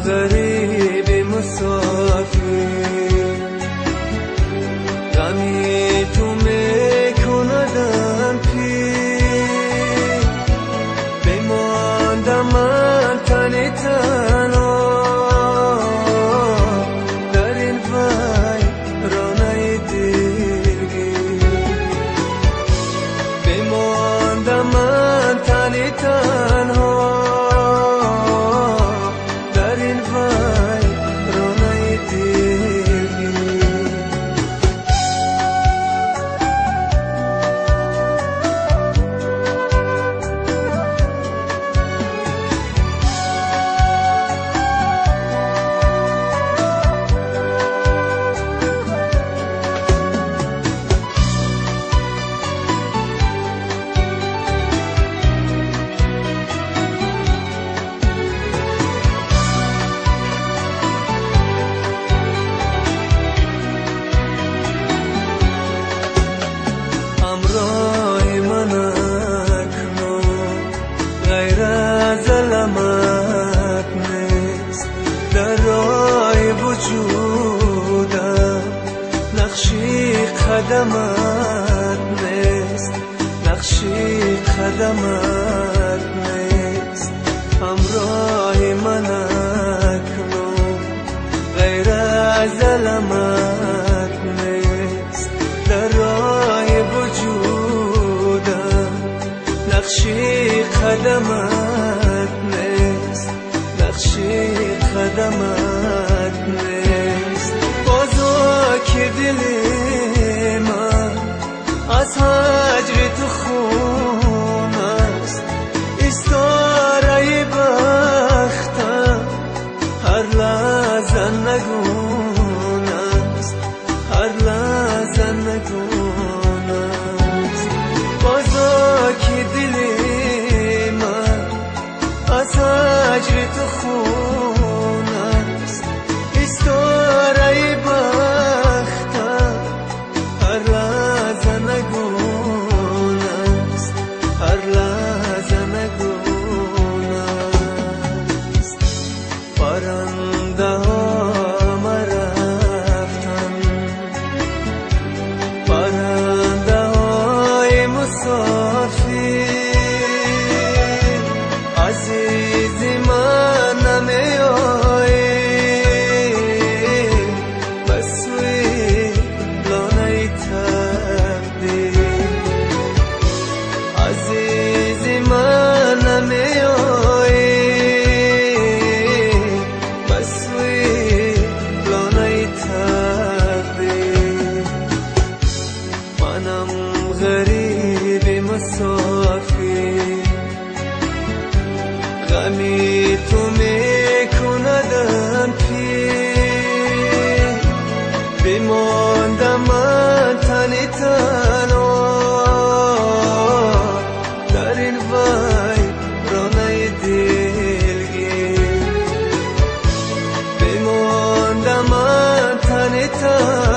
غریب مسافر، غمی تو میکندم پیر، بماندم من تنی تنها در این ویرانه دلگیر، بماندم من تنی تنها در این ویرانه دلگیر. همراه من اکنون غیر از علامت نیست، در راه وجودم نقشی قدمت نیست، نقشی قدمت نیست. همراه من اکنون غیر از علامت نیست، در راه وجودم نقشی قدمت نیست، نقشی قدمت نیست. بازا که دل من از هجر تو خون است، استاره بختم هر لحظه نگون است، هر لحظه نگون است. بازا که دل من از هجر تو خون است، استاره بختم هر لحظه نگون است، هر لحظه نگون است. پرنده ها مرفتن، پرنده های مسافر، عزیز من نمی آیی بس سوی لانه تقدیر، عزیز من نمی آیی بس سوی لانه تقدیر. منم غریب مسافر، غمی تو میکندم پیر، بماندم من تنی تنها در این ویرانه دلگیر، بماندم من تنی تنها